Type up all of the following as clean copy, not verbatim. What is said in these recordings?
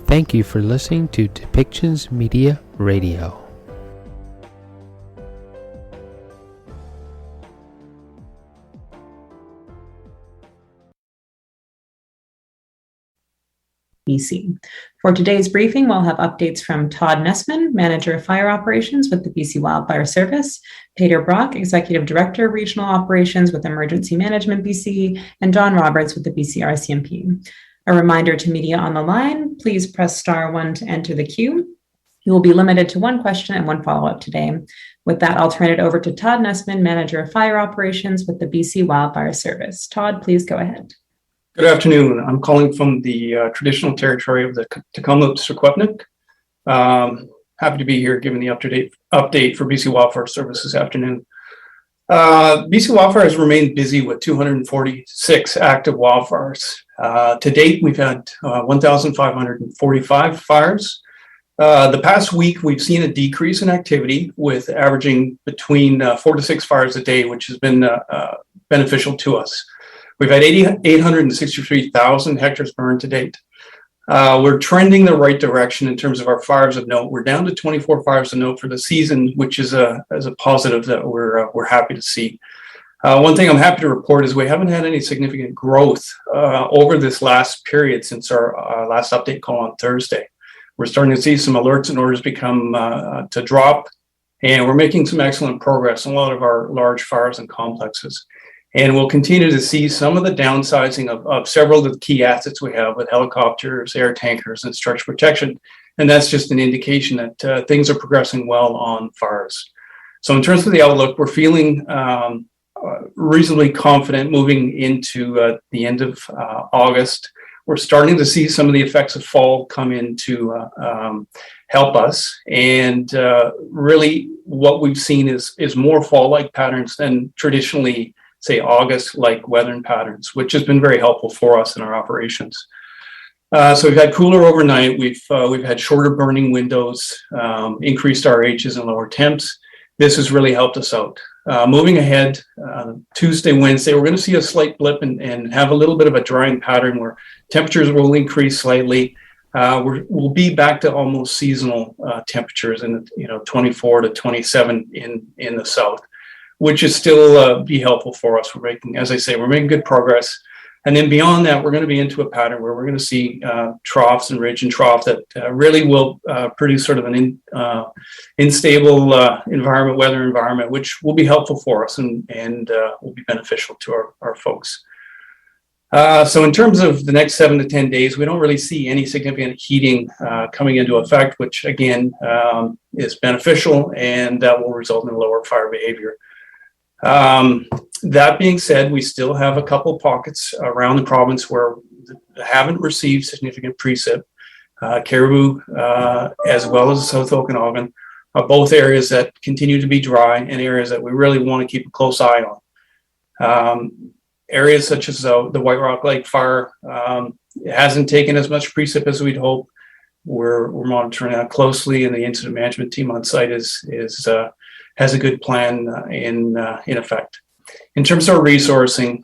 Thank you for listening to Depictions Media Radio. BC. For today's briefing, we'll have updates from Todd Nessman, Manager of Fire Operations with the BC Wildfire Service, Peter Brock, Executive Director of Regional Operations with Emergency Management BC, and Don Roberts with the BC RCMP. A reminder to media on the line, please press *1 to enter the queue. You will be limited to one question and one follow-up today. With that, I'll turn it over to Todd Nessman, Manager of Fire Operations with the BC Wildfire Service. Todd, please go ahead. Good afternoon. I'm calling from the traditional territory of the Tecumseh-Secwepemc. Happy to be here giving the update for BC Wildfire Service this afternoon. BC Wildfire has remained busy with 246 active wildfires. To date, we've had 1,545 fires. The past week, we've seen a decrease in activity with averaging between 4 to 6 fires a day, which has been beneficial to us. We've had 863,000 hectares burned to date. We're trending the right direction in terms of our fires of note. We're down to 24 fires of note for the season, which is a positive that we're happy to see. One thing I'm happy to report is we haven't had any significant growth over this last period since our last update call on Thursday. We're starting to see some alerts and orders become to drop, and we're making some excellent progress on a lot of our large fires and complexes. And we'll continue to see some of the downsizing of several of the key assets we have with helicopters, air tankers, and structure protection. And that's just an indication that things are progressing well on fires. So in terms of the outlook, we're feeling reasonably confident moving into the end of August. We're starting to see some of the effects of fall come in to help us. And really what we've seen is more fall-like patterns than traditionally say August-like weather patterns, which has been very helpful for us in our operations. So we've had cooler overnight. We've had shorter burning windows, increased RHs and lower temps. This has really helped us out. Moving ahead, Tuesday, Wednesday, we're going to see a slight blip and have a little bit of a drying pattern where temperatures will increase slightly. We'll be back to almost seasonal temperatures in 24 to 27 in the south, which is still be helpful for us. We're making good progress. And then beyond that, we're going to be into a pattern where we're going to see troughs and ridge and trough that really will produce sort of an unstable weather environment, which will be helpful for us and will be beneficial to our folks. So in terms of the next 7 to 10 days, we don't really see any significant heating coming into effect, which again is beneficial, and that will result in lower fire behavior. That being said, we still have a couple pockets around the province where haven't received significant precip. Caribou, as well as South Okanagan, are both areas that continue to be dry and areas that we really want to keep a close eye on. Areas such as the White Rock Lake fire hasn't taken as much precip as we'd hope. We're monitoring that closely, and the incident management team on site has a good plan in effect. In terms of our resourcing,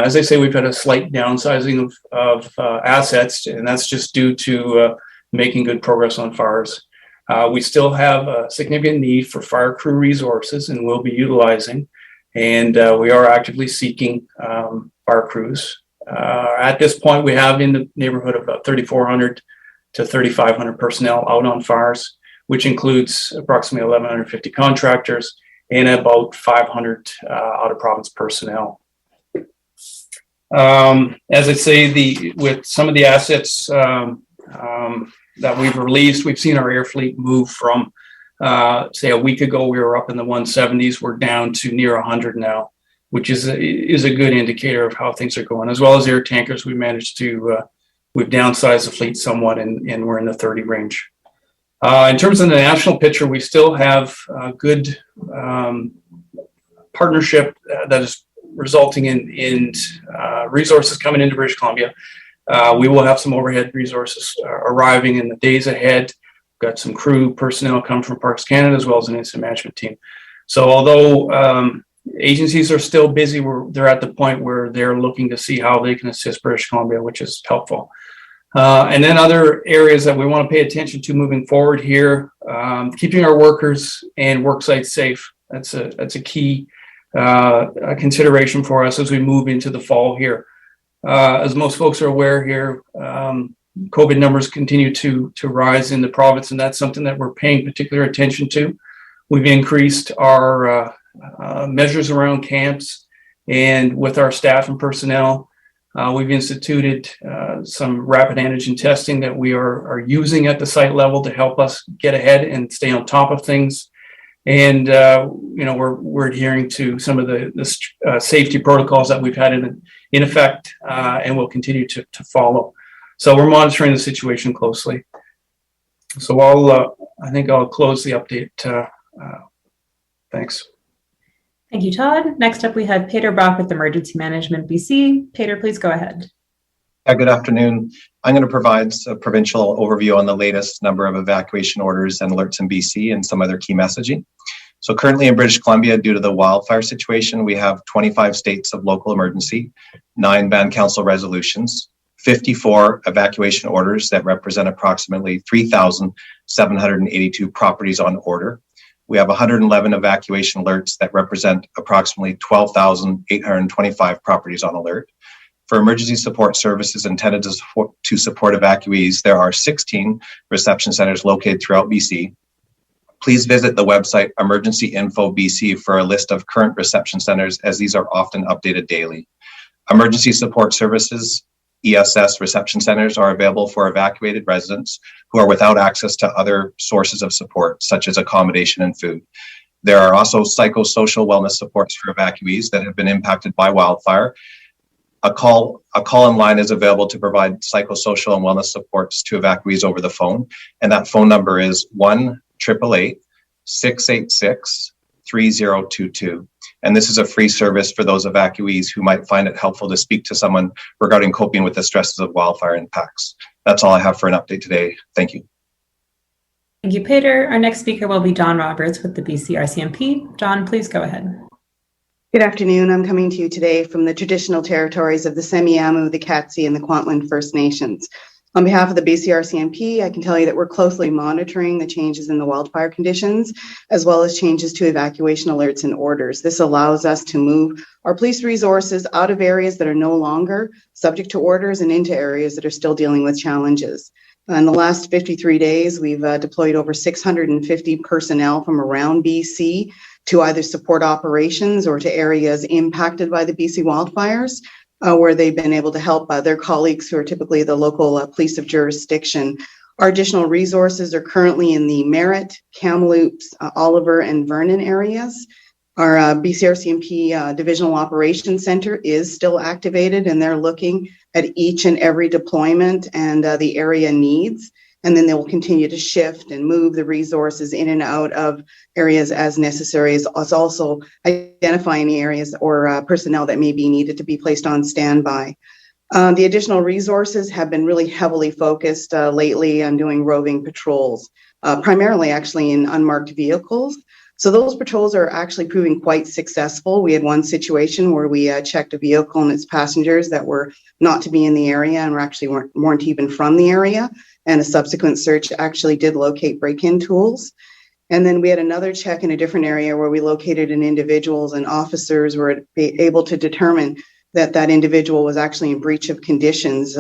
as I say, we've had a slight downsizing of assets, and that's just due to making good progress on fires. We still have a significant need for fire crew resources, and we'll be utilizing, and we are actively seeking fire crews. At this point, we have in the neighborhood of about 3,400 to 3,500 personnel out on fires, which includes approximately 1,150 contractors and about 500 out-of-province personnel. As I say, with some of the assets that we've released, we've seen our air fleet move from, say, a week ago, we were up in the 170s. We're down to near 100 now, which is a good indicator of how things are going. As well as air tankers, we've downsized the fleet somewhat, and we're in the 30 range. In terms of the national picture, we still have a good partnership that is resulting in resources coming into British Columbia. We will have some overhead resources arriving in the days ahead. We've got some crew personnel coming from Parks Canada as well as an incident management team. So although agencies are still busy, they're at the point where they're looking to see how they can assist British Columbia, which is helpful. And then other areas that we want to pay attention to moving forward here, keeping our workers and work sites safe. That's a key consideration for us as we move into the fall here. As most folks are aware here, COVID numbers continue to rise in the province, and that's something that we're paying particular attention to. We've increased our measures around camps, and with our staff and personnel, we've instituted some rapid antigen testing that we are using at the site level to help us get ahead and stay on top of things. And we're adhering to some of the safety protocols that we've had in effect, and will continue to follow. So we're monitoring the situation closely. So I think I'll close the update. Thanks. Thank you, Todd. Next up, we have Peter Brock with Emergency Management BC. Peter, please go ahead. Good afternoon. I'm going to provide a provincial overview on the latest number of evacuation orders and alerts in BC and some other key messaging. So currently in British Columbia, due to the wildfire situation, we have 25 states of local emergency, 9 band council resolutions, 54 evacuation orders that represent approximately 3,782 properties on order. We have 111 evacuation alerts that represent approximately 12,825 properties on alert. For emergency support services intended to support evacuees, there are 16 reception centers located throughout BC. Please visit the website Emergency Info BC for a list of current reception centers, as these are often updated daily. Emergency support services ESS reception centers are available for evacuated residents who are without access to other sources of support, such as accommodation and food. There are also psychosocial wellness supports for evacuees that have been impacted by wildfire. A call-in line is available to provide psychosocial and wellness supports to evacuees over the phone, and that phone number is 1-888-686-3022. And this is a free service for those evacuees who might find it helpful to speak to someone regarding coping with the stresses of wildfire impacts. That's all I have for an update today. Thank you. Thank you, Peter. Our next speaker will be Don Roberts with the BC RCMP. Don, please go ahead. Good afternoon. I'm coming to you today from the traditional territories of the Semiahmoo, the Katzie, and the Kwantlen First Nations. On behalf of the BC RCMP, I can tell you that we're closely monitoring the changes in the wildfire conditions, as well as changes to evacuation alerts and orders. This allows us to move our police resources out of areas that are no longer subject to orders and into areas that are still dealing with challenges. In the last 53 days, we've deployed over 650 personnel from around BC to either support operations or to areas impacted by the BC wildfires, where they've been able to help their colleagues who are typically the local police of jurisdiction. Our additional resources are currently in the Merritt, Kamloops, Oliver, and Vernon areas. Our BCRCMP Divisional Operations Center is still activated, and they're looking at each and every deployment and the area needs. And then they will continue to shift and move the resources in and out of areas as necessary, as also identifying the areas or personnel that may be needed to be placed on standby. The additional resources have been really heavily focused lately on doing roving patrols, primarily actually in unmarked vehicles. So those patrols are actually proving quite successful. We had one situation where we checked a vehicle and its passengers that were not to be in the area and weren't even from the area. And a subsequent search actually did locate break-in tools. And then we had another check in a different area where we located an individual, and officers were able to determine that that individual was actually in breach of conditions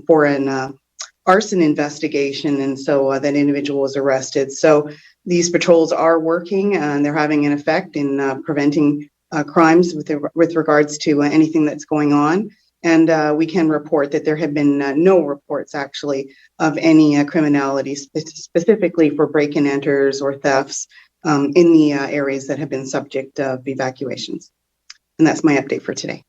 for an arson investigation. And so that individual was arrested. So these patrols are working, and they're having an effect in preventing crimes with regards to anything that's going on. And we can report that there have been no reports actually of any criminality specifically for break-in enters or thefts in the areas that have been subject of evacuations. And that's my update for today.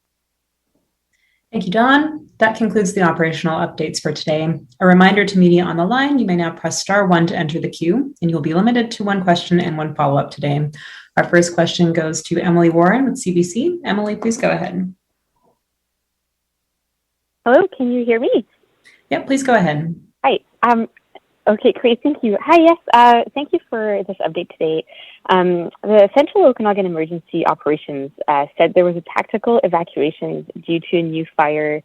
Thank you, Don. That concludes the operational updates for today. A reminder to media on the line, you may now press *1 to enter the queue, and you'll be limited to one question and one follow-up today. Our first question goes to Emily Warren with CBC. Emily, please go ahead. Hello, can you hear me? Yep, please go ahead. Hi. Okay, great. Thank you. Hi, yes. Thank you for this update today. The Central Okanagan Emergency Operations said there was a tactical evacuation due to a new fire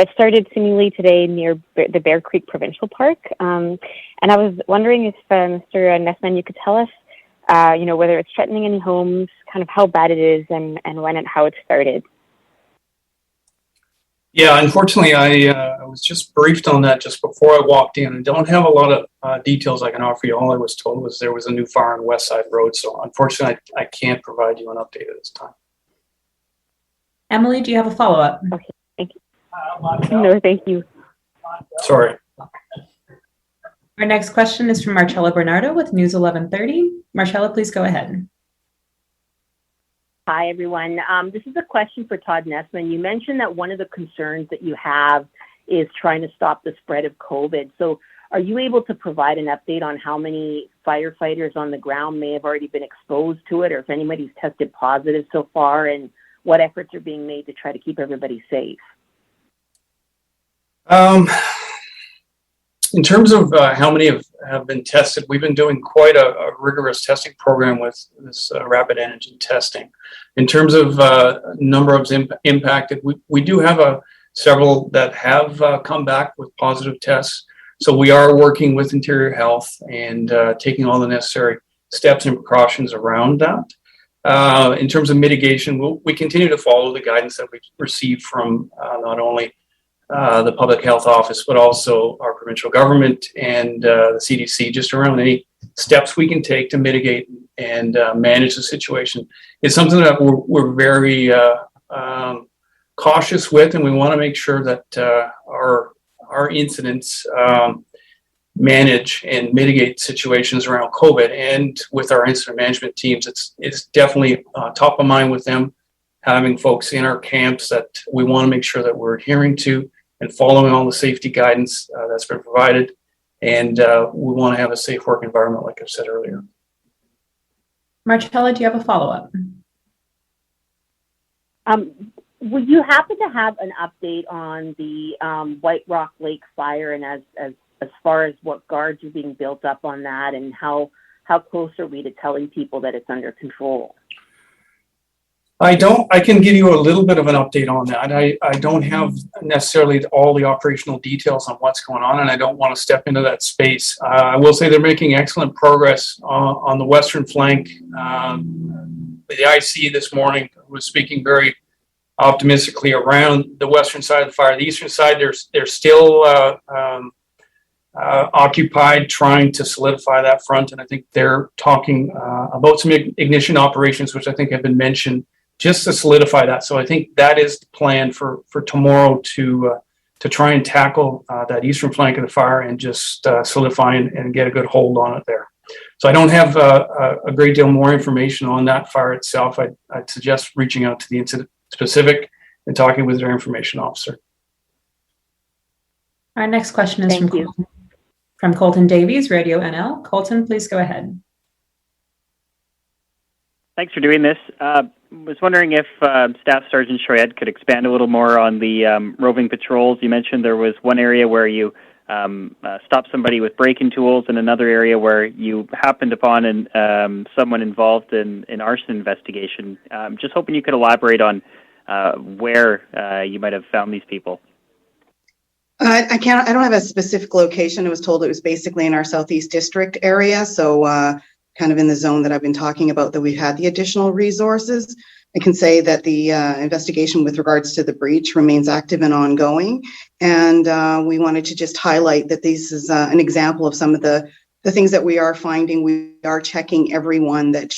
that started seemingly today near the Bear Creek Provincial Park. And I was wondering if, Mr. Nessman, you could tell us, whether it's threatening any homes, kind of how bad it is, and when and how it started. Yeah, unfortunately, I was just briefed on that just before I walked in. I don't have a lot of details I can offer you. All I was told was there was a new fire on West Side Road. So unfortunately, I can't provide you an update at this time. Emily, do you have a follow-up? Okay, thank you. No, thank you. Sorry. Our next question is from Marcella Bernardo with News 1130. Marcella, please go ahead. Hi, everyone. This is a question for Todd Nessman. You mentioned that one of the concerns that you have is trying to stop the spread of COVID. So are you able to provide an update on how many firefighters on the ground may have already been exposed to it, or if anybody's tested positive so far, and what efforts are being made to try to keep everybody safe? In terms of how many have been tested, we've been doing quite a rigorous testing program with this rapid antigen testing. In terms of number of impacted, we do have several that have come back with positive tests. So we are working with Interior Health and taking all the necessary steps and precautions around that. In terms of mitigation, we continue to follow the guidance that we've received from not only the Public Health Office, but also our provincial government and the CDC, just around any steps we can take to mitigate and manage the situation. It's something that we're very cautious with, and we want to make sure that our incidents manage and mitigate situations around COVID. And with our incident management teams, it's definitely top of mind with them, having folks in our camps that we want to make sure that we're adhering to and following all the safety guidance that's been provided. And we want to have a safe work environment, like I've said earlier. Marcella, do you have a follow-up? Would you happen to have an update on the White Rock Lake fire, and as far as what guards are being built up on that, and how close are we to telling people that it's under control? I can give you a little bit of an update on that. I don't have necessarily all the operational details on what's going on, and I don't want to step into that space. I will say they're making excellent progress on the western flank. The IC this morning was speaking very optimistically around the western side of the fire. The eastern side, they're still occupied trying to solidify that front, and I think they're talking about some ignition operations, which I think have been mentioned, just to solidify that. So I think that is the plan for tomorrow to try and tackle that eastern flank of the fire and just solidify and get a good hold on it there. So I don't have a great deal more information on that fire itself. I'd suggest reaching out to the incident specific and talking with their information officer. Our next question is from Colton Davies, Radio NL. Colton, please go ahead. Thanks for doing this. Was wondering if Staff Sergeant Shoyed could expand a little more on the roving patrols. You mentioned there was one area where you stopped somebody with break-in tools, and another area where you happened upon someone involved in an arson investigation. Just hoping you could elaborate on where you might have found these people. I don't have a specific location. I was told it was basically in our Southeast District area. So kind of in the zone that I've been talking about, that we had the additional resources. I can say that the investigation with regards to the breach remains active and ongoing. And we wanted to just highlight that this is an example of some of the things that we are finding. We are checking everyone that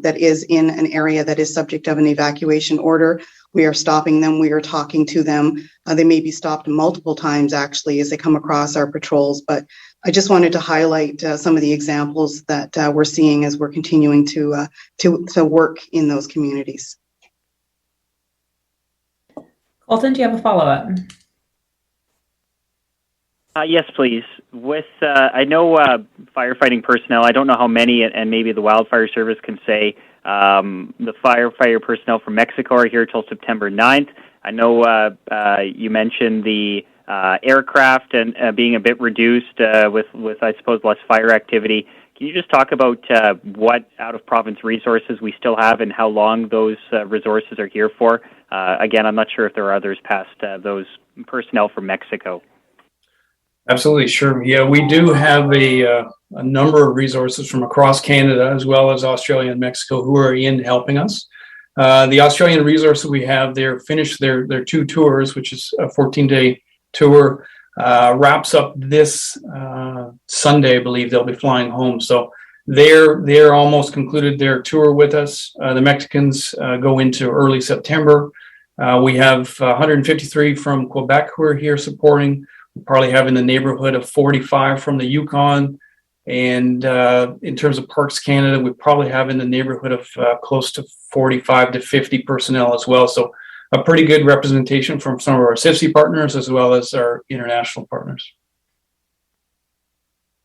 that is in an area that is subject of an evacuation order. We are stopping them. We are talking to them. They may be stopped multiple times, actually, as they come across our patrols. But I just wanted to highlight some of the examples that we're seeing as we're continuing to work in those communities. Colton, do you have a follow-up? Yes, please. With I know firefighting personnel, I don't know how many, and maybe the wildfire service can say, the firefighter personnel from Mexico are here till September 9th. I know you mentioned the aircraft and being a bit reduced with, I suppose, less fire activity. Can you just talk about what out-of-province resources we still have and how long those resources are here for Again, I'm not sure if there are others past those personnel from Mexico. Absolutely, sure. Yeah, we do have a number of resources from across Canada as well as Australia and Mexico who are in helping us. The Australian resources we have, they're finished their 2 tours, which is a 14-day tour, wraps up this Sunday. I believe they'll be flying home. So they're almost concluded their tour with us. The Mexicans go into early September. We have 153 from Quebec who are here supporting. We probably have in the neighborhood of 45 from the Yukon. And in terms of Parks Canada, we probably have in the neighborhood of close to 45 to 50 personnel as well. So a pretty good representation from some of our CIFC partners as well as our international partners.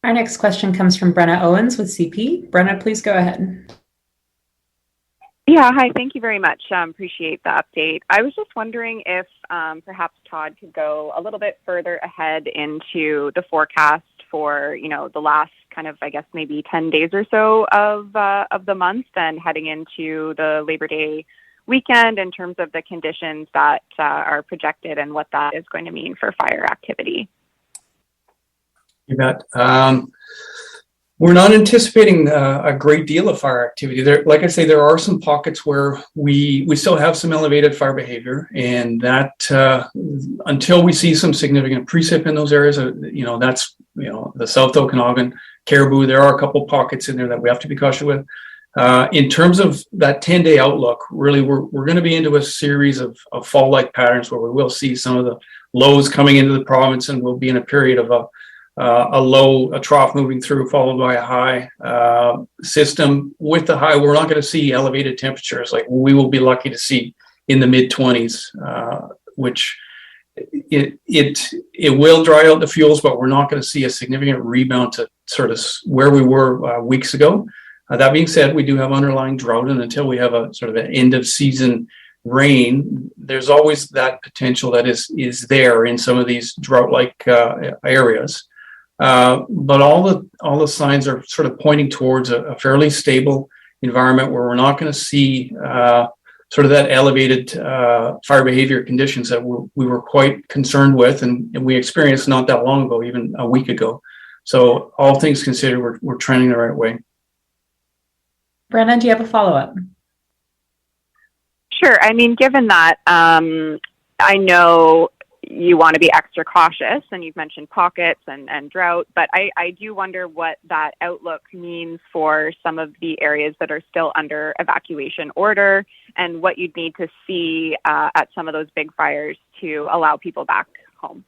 Our next question comes from Brenna Owens with CP. Brenna, please go ahead. Yeah, hi. Thank you very much. Appreciate the update. I was just wondering if perhaps Todd could go a little bit further ahead into the forecast for, the last kind of, I guess, maybe 10 days or so of the month and heading into the Labor Day weekend in terms of the conditions that are projected and what that is going to mean for fire activity. You bet. We're not anticipating a great deal of fire activity. There, like I say, there are some pockets where we still have some elevated fire behavior, and that until we see some significant precip in those areas, that's the South Okanagan, Caribou. There are a couple pockets in there that we have to be cautious with. In terms of that 10-day outlook, really, we're going to be into a series of fall-like patterns where we will see some of the lows coming into the province, and we'll be in a period of a trough moving through, followed by a high system. With the high, we're not going to see elevated temperatures like we will be lucky to see in the mid-20s, which it will dry out the fuels, but we're not going to see a significant rebound to sort of where we were weeks ago. That being said, we do have underlying drought, and until we have a sort of an end of season rain, there's always that potential that is there in some of these drought-like areas. But all the signs are sort of pointing towards a fairly stable environment where we're not going to see sort of that elevated fire behavior conditions that we were quite concerned with, and we experienced not that long ago, even a week ago. So all things considered, we're trending the right way. Brenna, do you have a follow-up? Sure. I mean, given that, I know you want to be extra cautious, and you've mentioned pockets and drought, but I do wonder what that outlook means for some of the areas that are still under evacuation order and what you'd need to see at some of those big fires to allow people back home.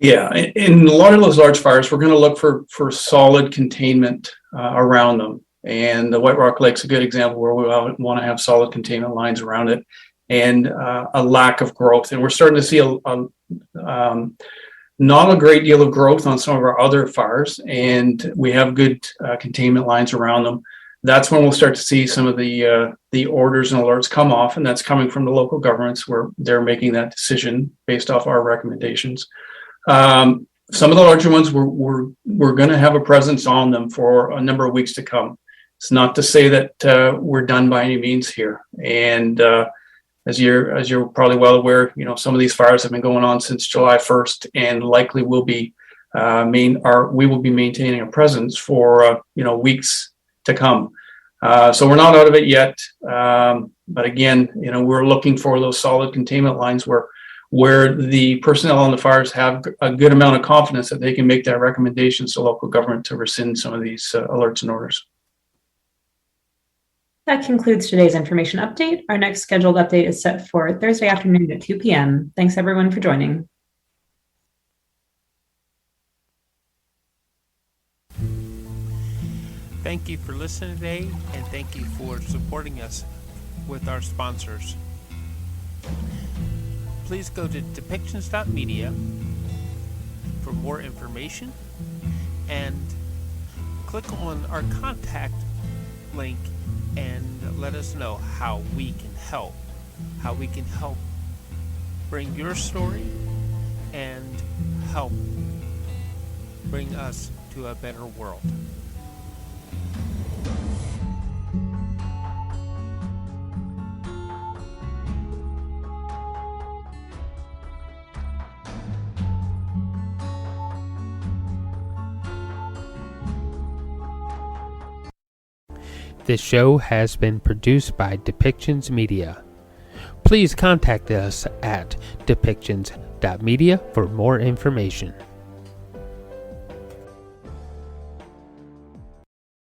Yeah, in a lot of those large fires, we're going to look for solid containment around them. And the White Rock Lake's a good example where we want to have solid containment lines around it and a lack of growth. And we're starting to see not a great deal of growth on some of our other fires, and we have good containment lines around them. That's when we'll start to see some of the orders and alerts come off, and that's coming from the local governments where they're making that decision based off our recommendations. Some of the larger ones, we're going to have a presence on them for a number of weeks to come. It's not to say that we're done by any means here. And as you're probably well aware, some of these fires have been going on since July 1st, and likely will be we will be maintaining a presence for weeks to come. So we're not out of it yet. But again, we're looking for those solid containment lines where the personnel on the fires have a good amount of confidence that they can make that recommendation to local government to rescind some of these alerts and orders. That concludes today's information update. Our next scheduled update is set for Thursday afternoon at 2 p.m. Thanks everyone for joining. Thank you for listening today, and thank you for supporting us with our sponsors. Please go to depictions.media for more information and click on our contact link and let us know how we can help bring your story and help bring us to a better world. This show has been produced by Depictions Media. Please contact us at depictions.media for more information.